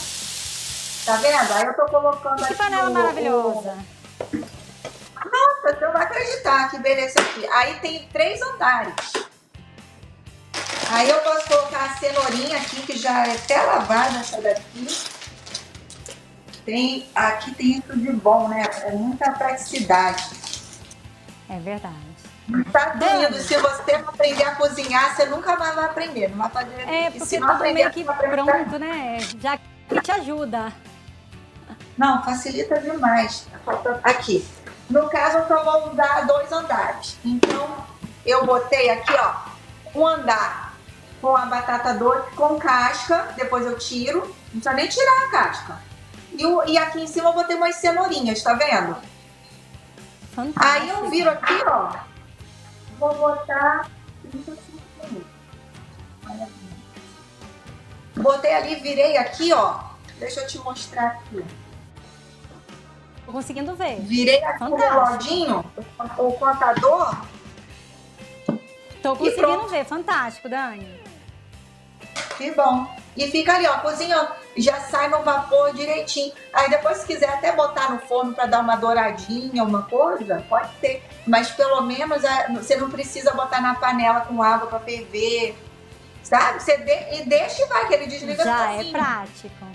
Tá vendo? Aí eu tô colocando aqui. Que panela maravilhosa. Nossa, você não vai acreditar que beleza aqui. Aí tem 3 andares. Aí eu posso colocar a cenourinha aqui, que já é até lavada essa daqui. Aqui tem isso de bom, né? É muita praticidade. É verdade. Tá doendo. Se você não aprender a cozinhar, você nunca mais vai aprender. Não vai fazer. É, porque tudo meio que pronto, né? Já que te ajuda. Não, facilita demais. Aqui. No caso, eu só vou usar 2 andares. Então, eu botei aqui, ó, um andar com a batata doce com casca. Depois eu tiro. Não precisa nem tirar a casca. E aqui em cima eu botei umas cenourinhas, tá vendo? Fantástico. Aí eu viro aqui, ó. Vou botar 35 minutos. Botei ali, virei aqui, ó. Deixa eu te mostrar aqui. Tô conseguindo ver. Virei aqui o reloginho, o contador. Tô conseguindo ver. Fantástico, Dani. Que bom. E fica ali, ó, cozinhando. Já sai no vapor direitinho. Aí depois, se quiser até botar no forno para dar uma douradinha, uma coisa, pode ter. Mas pelo menos você não precisa botar na panela com água para ferver. Sabe? Você deixa e vai, que ele desliga já sozinho. É prático.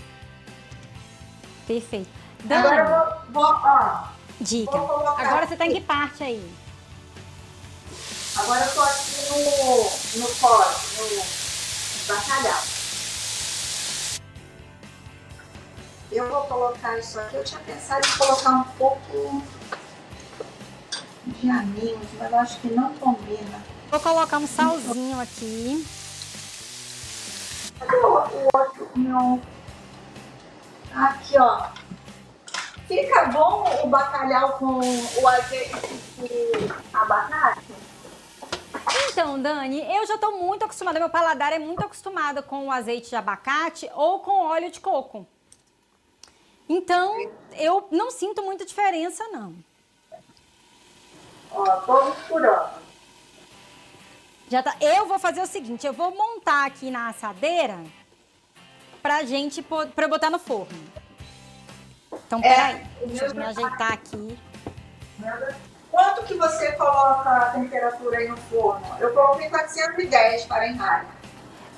Perfeito. Dani, agora eu vou ó. Dica. Agora você tá em que parte aí? Agora eu tô aqui no bacalhau. Eu vou colocar isso aqui. Eu tinha pensado em colocar um pouco de amigos, mas eu acho que não combina. Vou colocar um salzinho aqui. Cadê o outro? Não. Aqui, ó. Fica bom o bacalhau com o azeite de abacate? Então, Dani, eu já tô muito acostumada, meu paladar é muito acostumado com o azeite de abacate ou com óleo de coco. Então, eu não sinto muita diferença, não. Ó, tô misturando. Já tá. Eu vou fazer o seguinte, eu vou montar aqui na assadeira pra eu botar no forno. Então, peraí, deixa eu me ajeitar aqui. Quanto que você coloca a temperatura aí no forno? Eu coloquei 410 Fahrenheit.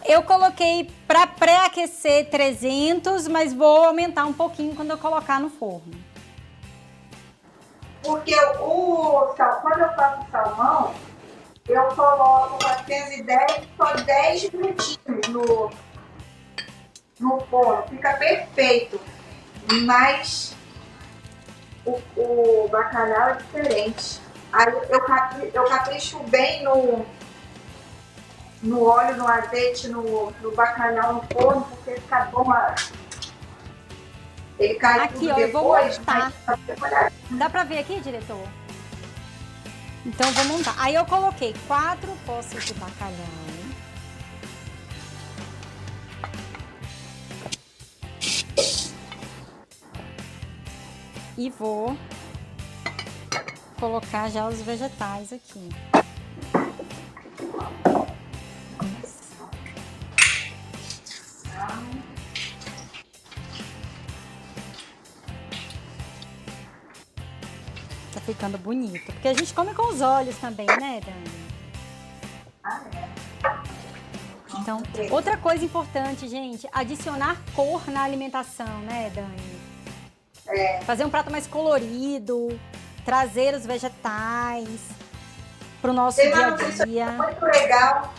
Eu coloquei para pré-aquecer 300, mas vou aumentar um pouquinho quando eu colocar no forno. Porque quando eu faço salmão, eu coloco 410 só 10 minutinhos no forno. Fica perfeito. Mas o bacalhau é diferente. Aí eu capricho bem no óleo, no azeite, no bacalhau, no forno, porque fica bom. Ele cai Aqui, tudo ó, eu vou depois. montar. Dá pra ver aqui, diretor? Então, eu vou montar. Aí eu coloquei 4 poças de bacalhau. E vou colocar já os vegetais aqui. Tá ficando bonito. Porque a gente come com os olhos também, né, Dani? Então, outra coisa importante, gente, adicionar cor na alimentação, né, Dani? Fazer um prato mais colorido, trazer os vegetais para o nosso dia a dia. Muito legal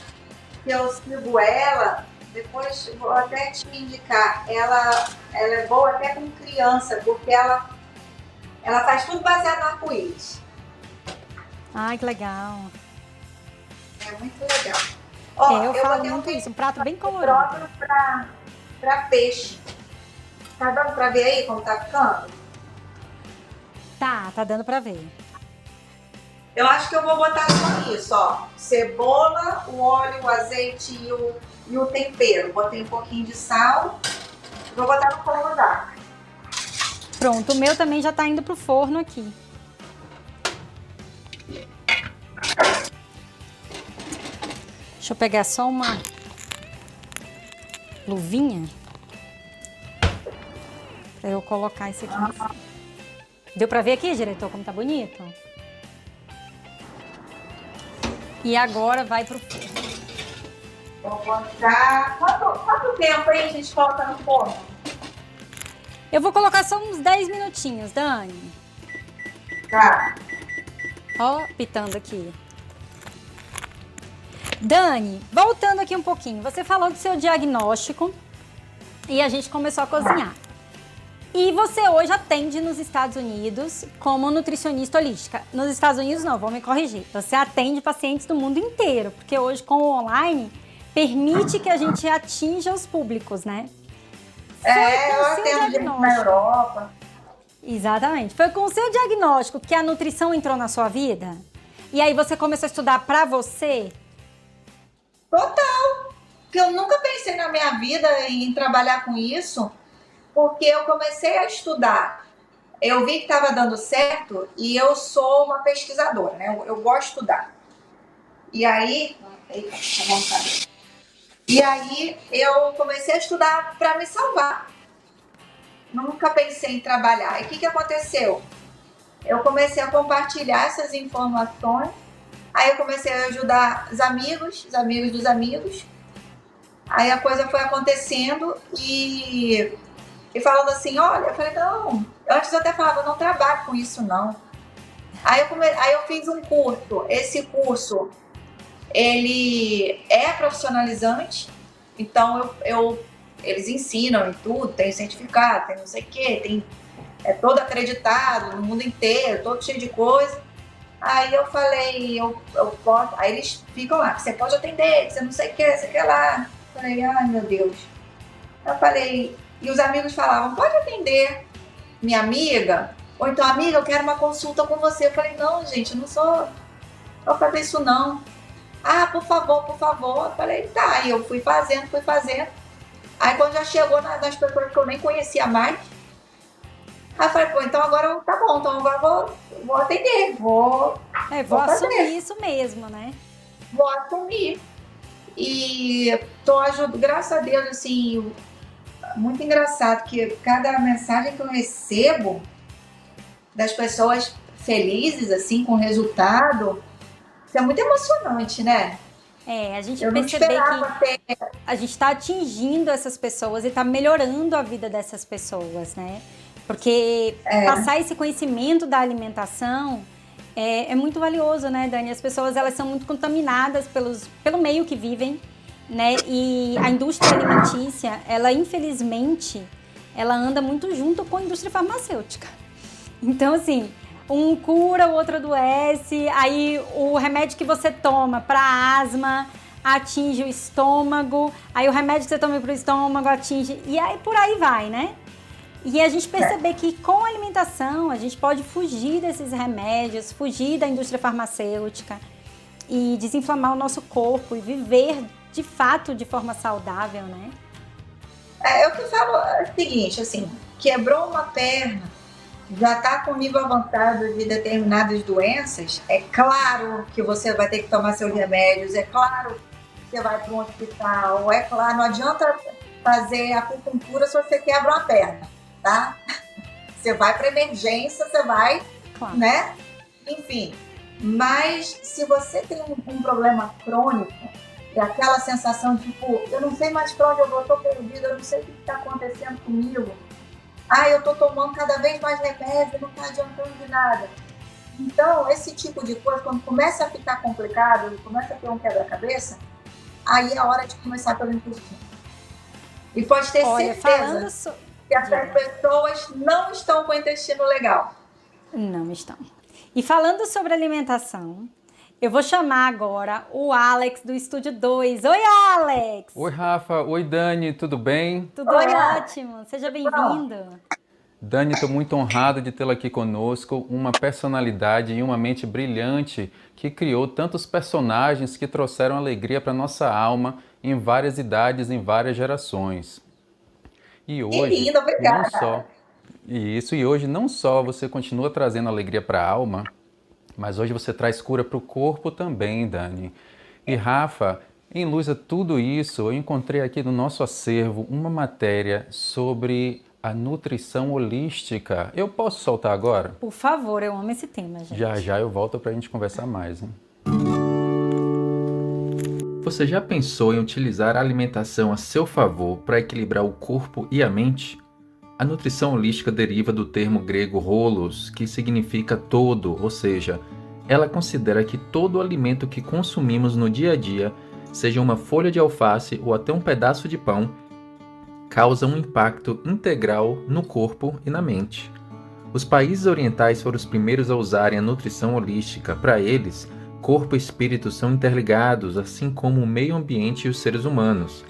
que eu sigo ela. Depois vou até te indicar. Ela é boa até com criança, porque ela faz tudo baseado no arco-íris. Ai, que legal. É muito legal. Ó, eu falo muito isso, um prato bem colorido. Próprio para peixe. Tá dando para ver aí como tá ficando? Tá dando para ver. Eu acho que eu vou botar só isso, ó. Cebola, o óleo, o azeite e o tempero. Botei um pouquinho de sal. Vou botar no fogo já. Pronto, o meu também já tá indo pro forno aqui. Deixa eu pegar só uma luvinha pra eu colocar isso aqui no forno. Deu pra ver aqui, diretor, como tá bonito? E agora vai pro forno. Vou botar... Quanto tempo aí a gente coloca no forno? Eu vou colocar só uns 10 minutinhos, Dani. Tá. Ó, pitando aqui. Dani, voltando aqui um pouquinho. Você falou do seu diagnóstico e a gente começou a cozinhar. E você hoje atende nos Estados Unidos como nutricionista holística. Nos Estados Unidos não, vou me corrigir. Você atende pacientes do mundo inteiro, porque hoje com o online permite que a gente atinja os públicos, né? Eu atendo gente na Europa. Exatamente. Foi com o seu diagnóstico que a nutrição entrou na sua vida? E aí você começou a estudar pra você? Total. Porque eu nunca pensei na minha vida em trabalhar com isso. Porque eu comecei a estudar, eu vi que estava dando certo e eu sou uma pesquisadora, né? Eu gosto de estudar. E aí, eu comecei a estudar para me salvar. Nunca pensei em trabalhar. E o que aconteceu? Eu comecei a compartilhar essas informações, aí eu comecei a ajudar os amigos dos amigos. Aí a coisa foi acontecendo e falando assim, olha, eu falei, não, antes eu até falava, eu não trabalho com isso, não. Aí eu fiz um curso, esse curso, ele é profissionalizante, então eles ensinam em tudo, tem certificado, tem não sei o quê, é todo acreditado no mundo inteiro, todo cheio de coisa. Aí eu falei, eu posso, aí eles ficam lá, você pode atender, você não sei o que, você quer lá. Eu falei, ai meu Deus. Eu falei, e os amigos falavam, pode atender minha amiga? Ou então, amiga, eu quero uma consulta com você. Eu falei, não, gente, eu não sou pra fazer isso não. Ah, por favor, por favor. Eu falei, tá. E eu fui fazendo. Aí quando já chegou nas pessoas que eu nem conhecia mais, aí eu falei, pô, então agora tá bom, então agora eu vou atender, vou assumir isso mesmo, né? Vou assumir. E tô ajudando, graças a Deus, assim, muito engraçado que cada mensagem que eu recebo das pessoas felizes, assim, com o resultado, isso é muito emocionante, né? A gente perceber que a gente está atingindo essas pessoas e está melhorando a vida dessas pessoas, né? Porque passar esse conhecimento da alimentação é muito valioso, né, Dani? As pessoas, elas são muito contaminadas pelo meio que vivem, né? E a indústria alimentícia, ela, infelizmente, ela anda muito junto com a indústria farmacêutica. Então, assim, um cura, o outro adoece, aí o remédio que você toma para asma, atinge o estômago, aí o remédio que você toma para o estômago atinge, e aí por aí vai, né? E a gente perceber que com a alimentação a gente pode fugir desses remédios, fugir da indústria farmacêutica e desinflamar o nosso corpo e viver de fato de forma saudável, né? É o que eu falo, é o seguinte, assim, quebrou uma perna, já está com nível avançado de determinadas doenças, é claro que você vai ter que tomar seus remédios, é claro que você vai para um hospital, é claro, não adianta fazer acupuntura se você quebra uma perna, tá? Você vai para emergência, você vai, Claro. né? Enfim, mas se você tem um problema crônico, é aquela sensação de, tipo, eu não sei mais para onde eu vou, eu tô perdida, eu não sei o que está acontecendo comigo. Eu tô tomando cada vez mais remédio, não tá adiantando de nada. Então, esse tipo de coisa, quando começa a ficar complicado, começa a ter um quebra-cabeça, aí é a hora de começar pelo intestino. E pode ter certeza que essas pessoas não estão com o intestino legal. Não estão. E falando sobre alimentação, eu vou chamar agora o Alex do Estúdio 2. Oi, Alex! Oi, Rafa. Oi, Dani. Tudo bem? Tudo ótimo. Seja bem-vindo. Dani, estou muito honrado de tê-la aqui conosco, uma personalidade e uma mente brilhante que criou tantos personagens que trouxeram alegria para nossa alma em várias idades, em várias gerações. E hoje, lindo, obrigada. E hoje não só você continua trazendo alegria para a alma, mas hoje você traz cura para o corpo também, Dani. E Rafa, em luz a tudo isso, eu encontrei aqui no nosso acervo uma matéria sobre a nutrição holística. Eu posso soltar agora? Por favor, eu amo esse tema, gente. Já eu volto para a gente conversar mais, hein? Você já pensou em utilizar a alimentação a seu favor para equilibrar o corpo e a mente? A nutrição holística deriva do termo grego holos, que significa todo, ou seja, ela considera que todo alimento que consumimos no dia a dia, seja uma folha de alface ou até um pedaço de pão, causa um impacto integral no corpo e na mente. Os países orientais foram os primeiros a usarem a nutrição holística. Para eles, corpo e espírito são interligados, assim como o meio ambiente e os seres humanos.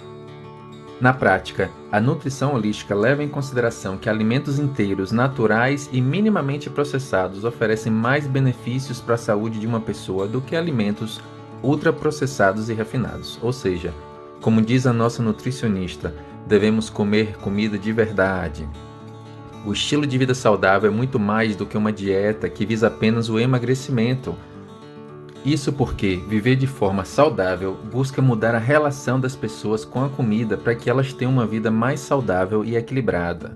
Na prática, a nutrição holística leva em consideração que alimentos inteiros, naturais e minimamente processados oferecem mais benefícios para a saúde de uma pessoa do que alimentos ultraprocessados e refinados. Ou seja, como diz a nossa nutricionista, devemos comer comida de verdade. O estilo de vida saudável é muito mais do que uma dieta que visa apenas o emagrecimento. Isso porque viver de forma saudável busca mudar a relação das pessoas com a comida para que elas tenham uma vida mais saudável e equilibrada.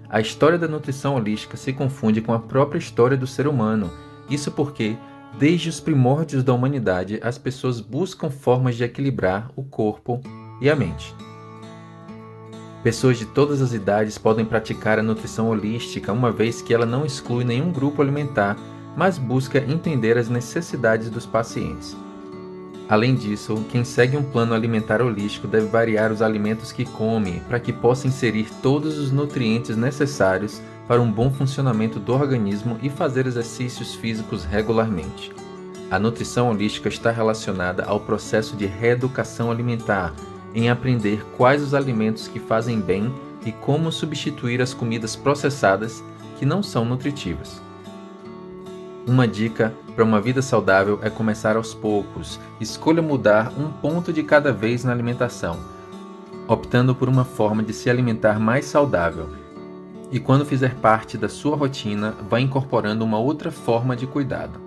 A história da nutrição holística se confunde com a própria história do ser humano. Isso porque, desde os primórdios da humanidade, as pessoas buscam formas de equilibrar o corpo e a mente. Pessoas de todas as idades podem praticar a nutrição holística, uma vez que ela não exclui nenhum grupo alimentar, mas busca entender as necessidades dos pacientes. Além disso, quem segue um plano alimentar holístico deve variar os alimentos que come para que possa inserir todos os nutrientes necessários para um bom funcionamento do organismo e fazer exercícios físicos regularmente. A nutrição holística está relacionada ao processo de reeducação alimentar, em aprender quais os alimentos que fazem bem e como substituir as comidas processadas que não são nutritivas. Uma dica para uma vida saudável é começar aos poucos. Escolha mudar um ponto de cada vez na alimentação, optando por uma forma de se alimentar mais saudável. E quando fizer parte da sua rotina, vá incorporando uma outra forma de cuidado.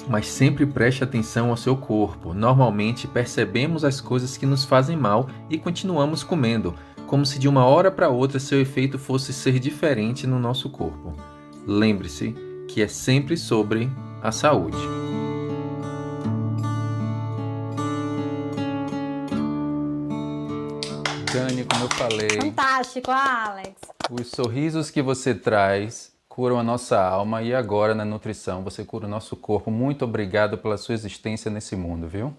Mas sempre preste atenção ao seu corpo. Normalmente percebemos as coisas que nos fazem mal e continuamos comendo, como se de uma hora para outra seu efeito fosse ser diferente no nosso corpo. Lembre-se que é sempre sobre a saúde. Dani, como eu falei, Fantástico, Alex. os sorrisos que você traz curam a nossa alma e agora na nutrição você cura o nosso corpo. Muito obrigado pela sua existência nesse mundo, viu?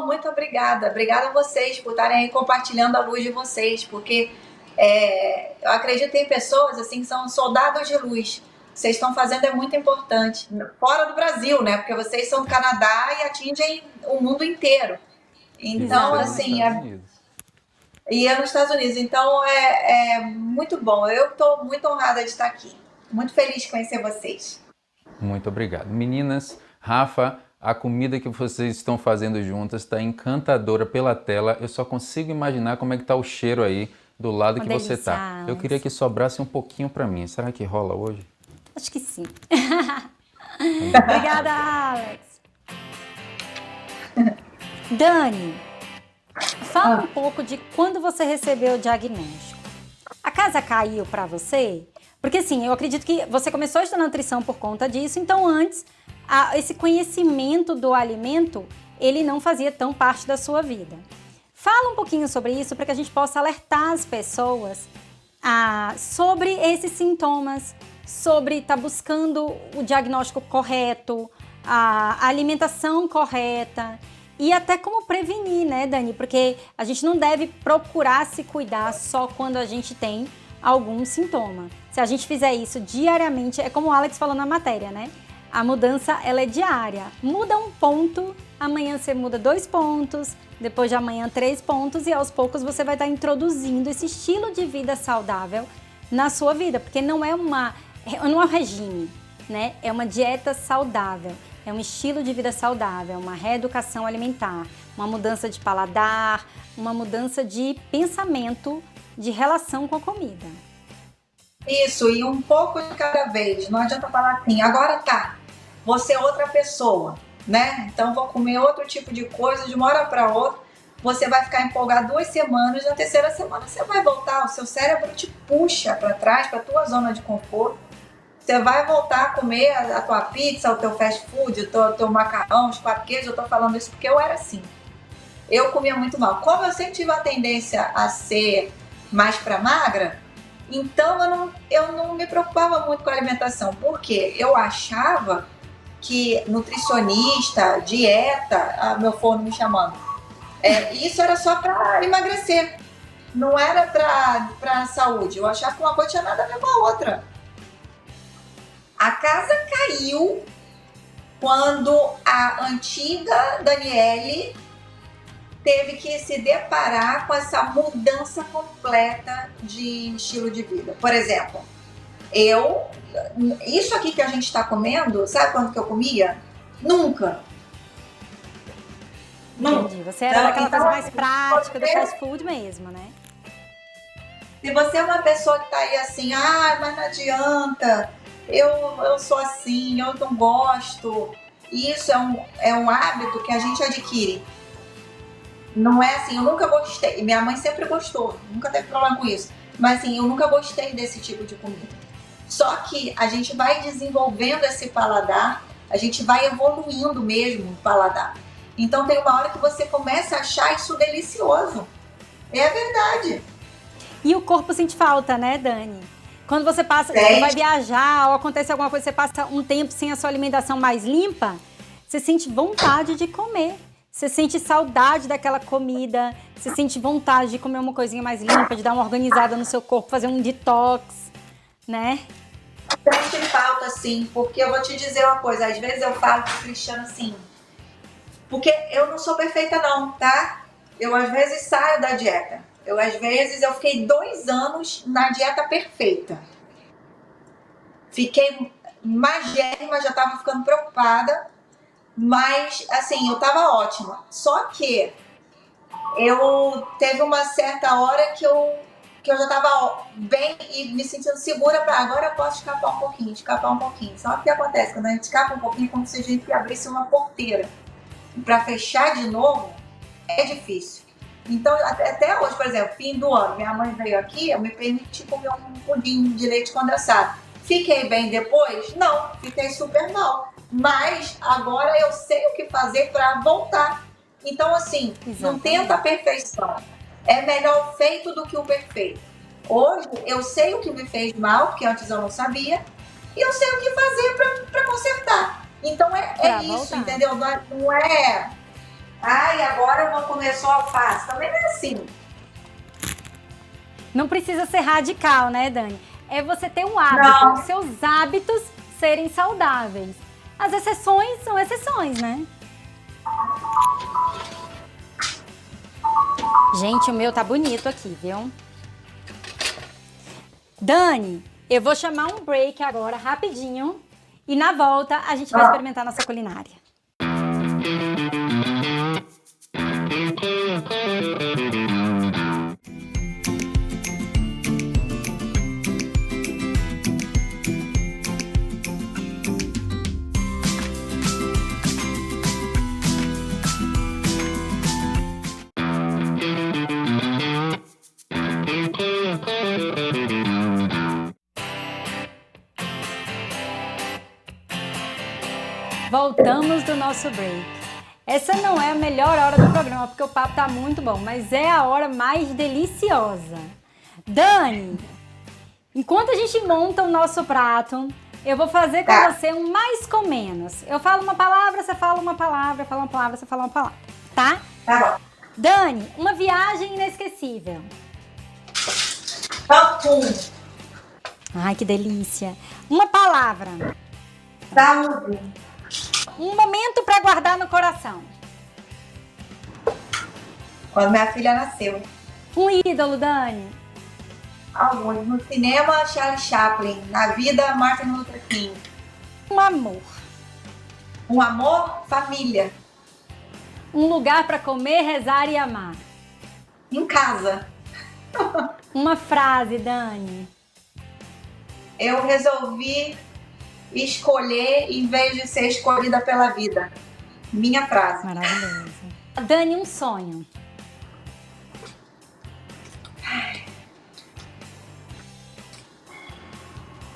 Muito obrigada. Obrigada a vocês por estarem aí compartilhando a luz de vocês, porque eu acredito que tem pessoas assim que são soldados de luz. vocês estão fazendo é muito importante. Fora do Brasil, né? Porque vocês são do Canadá e atingem o mundo inteiro. Então, assim, e é nos Estados Unidos. Então, é muito bom. Eu estou muito honrada de estar aqui. Muito feliz de conhecer vocês. Muito obrigado. Meninas, Rafa, a comida que vocês estão fazendo juntas está encantadora pela tela. Eu só consigo imaginar como é que está o cheiro aí do lado que você está. Eu queria que sobrasse um pouquinho para mim. Será que rola hoje? Acho que sim. Obrigada, Alex. Dani, fala um pouco de quando você recebeu o diagnóstico. A casa caiu para você? Porque assim, eu acredito que você começou a estudar nutrição por conta disso, então antes, esse conhecimento do alimento, ele não fazia tão parte da sua vida. Fala um pouquinho sobre isso para que a gente possa alertar as pessoas sobre esses sintomas, sobre estar buscando o diagnóstico correto, a alimentação correta e até como prevenir, né, Dani? Porque a gente não deve procurar se cuidar só quando a gente tem algum sintoma. Se a gente fizer isso diariamente, é como o Alex falou na matéria, né? A mudança, ela é diária. Muda um ponto, amanhã você muda 2 pontos, depois de amanhã 3 pontos e aos poucos você vai estar introduzindo esse estilo de vida saudável na sua vida, porque não é um regime, né? É uma dieta saudável, é um estilo de vida saudável, uma reeducação alimentar, uma mudança de paladar, uma mudança de pensamento, de relação com a comida. Isso, e um pouco de cada vez. Não adianta falar assim, agora tá, você é outra pessoa, né? Então vou comer outro tipo de coisa de uma hora para outra. Você vai ficar empolgado 2 semanas, na terceira semana você vai voltar, o seu cérebro te puxa para trás, para a tua zona de conforto. Você vai voltar a comer a tua pizza, o teu fast food, o teu macarrão, os 4 queijos. Eu tô falando isso porque eu era assim. Eu comia muito mal. Como eu sempre tive a tendência a ser mais para magra, então eu não me preocupava muito com a alimentação. Porque eu achava que nutricionista, dieta, meu forno me chamando, isso era só para emagrecer. Não era para saúde. Eu achava que uma coisa tinha nada a ver com a outra. A casa caiu quando a antiga Daniele teve que se deparar com essa mudança completa de estilo de vida. Por exemplo, isso aqui que a gente está comendo, sabe quando que eu comia? Nunca. Entendi. Você era daquela coisa mais prática do fast food mesmo, né? Se você é uma pessoa que tá aí assim, mas não adianta, eu sou assim, eu não gosto. Isso é um hábito que a gente adquire. Não é assim, eu nunca gostei. Minha mãe sempre gostou, nunca teve problema com isso. Mas assim, eu nunca gostei desse tipo de comida. Só que a gente vai desenvolvendo esse paladar, a gente vai evoluindo mesmo o paladar. Então tem uma hora que você começa a achar isso delicioso. É a verdade. E o corpo sente falta, né, Dani? Quando você vai viajar ou acontece alguma coisa, você passa um tempo sem a sua alimentação mais limpa, você sente vontade de comer. Você sente saudade daquela comida, você sente vontade de comer uma coisinha mais limpa, de dar uma organizada no seu corpo, fazer um detox, né? Sente falta, sim, porque eu vou te dizer uma coisa, às vezes eu falo pro Cristiano assim, porque eu não sou perfeita não, tá? Eu às vezes saio da dieta, eu fiquei 2 anos na dieta perfeita. Fiquei magérrima, já tava ficando preocupada, mas assim, eu tava ótima. Só que teve uma certa hora que eu já tava bem e me sentindo segura para agora eu posso escapar um pouquinho. Só que o que acontece? Quando a gente escapa um pouquinho, é como se a gente abrisse uma porteira. Para fechar de novo, é difícil. Então, até hoje, por exemplo, fim do ano, minha mãe veio aqui, eu me permiti comer um pudim de leite condensado. Fiquei bem depois? Não, fiquei super mal. Mas agora eu sei o que fazer para voltar. Então, assim, não tenta a perfeição. É melhor feito do que o perfeito. Hoje eu sei o que me fez mal, porque antes eu não sabia, e eu sei o que fazer para consertar. Então é isso, entendeu? Não é, agora eu vou comer só alface. Também não é assim. Não precisa ser radical, né, Dani? é você ter um hábito, os seus hábitos serem saudáveis. As exceções são exceções, né? Gente, o meu tá bonito aqui, viu? Dani, eu vou chamar um break agora, rapidinho. E na volta, a gente vai experimentar nossa culinária. Voltamos do nosso break. Essa não é a melhor hora do programa, porque o papo tá muito bom, mas é a hora mais deliciosa. Dani, enquanto a gente monta o nosso prato, eu vou fazer com você um mais com menos. Eu falo uma palavra, você fala uma palavra, eu falo uma palavra, você fala uma palavra, tá? Tá bom. Dani, uma viagem inesquecível. Cancún. Ai, que delícia. Uma palavra. Saúde. Um momento para guardar no coração. Quando minha filha nasceu. Um ídolo, Dani. Alguns. No cinema, Charlie Chaplin. Na vida, Martin Luther King. Um amor. Um amor, família. Um lugar para comer, rezar e amar. Em casa. Uma frase, Dani. Eu resolvi escolher em vez de ser escolhida pela vida. Minha frase. Maravilhoso. Dani, um sonho.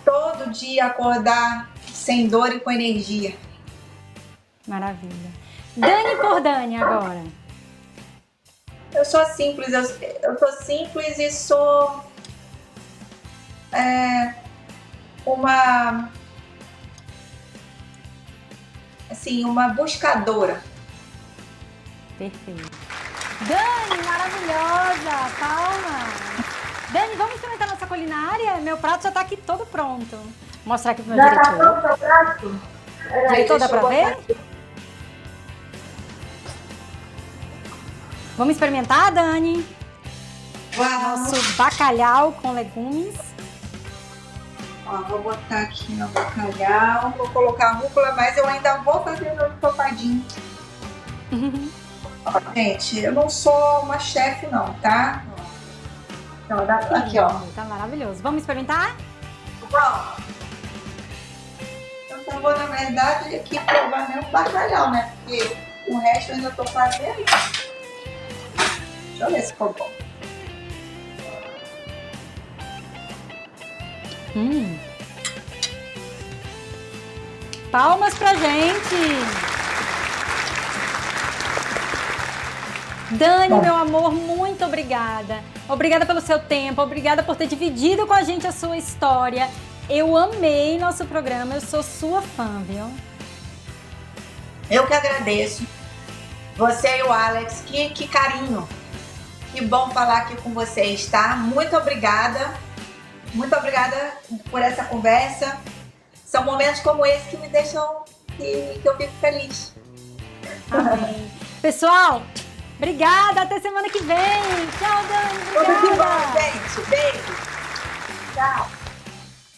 Todo dia acordar sem dor e com energia. Maravilha. Dani por Dani agora. Eu sou simples, eu sou simples e sou uma buscadora. Perfeito. Dani, maravilhosa! Palma! Dani, vamos experimentar nossa culinária? Meu prato já tá aqui todo pronto. Vou mostrar aqui pro meu diretor. Tá pronto o prato? Diretor, dá pra ver? Vamos experimentar, Dani? Vamos. Nosso bacalhau com legumes. Ó, vou botar aqui no bacalhau. Vou colocar rúcula, mas eu ainda vou fazer meu ensopadinho. Ó, gente, eu não sou uma chefe não, tá? Então, aqui, ó. Tá maravilhoso. Vamos experimentar? Bom, eu só vou, na verdade, aqui provar meu bacalhau, né? Porque o resto eu ainda tô fazendo. Deixa eu ver se ficou bom. Palmas pra gente! Dani, meu amor, muito obrigada. Obrigada pelo seu tempo, obrigada por ter dividido com a gente a sua história. Eu amei nosso programa, eu sou sua fã, viu? Eu que agradeço. Você e o Alex, que carinho. Que bom falar aqui com vocês, tá? Muito obrigada. Muito obrigada por essa conversa. São momentos como esse que me deixam, que eu fico feliz. Amém. Pessoal, obrigada. Até semana que vem. Tchau, Dani. Tudo de Obrigada. bom, gente. Beijo. Tchau.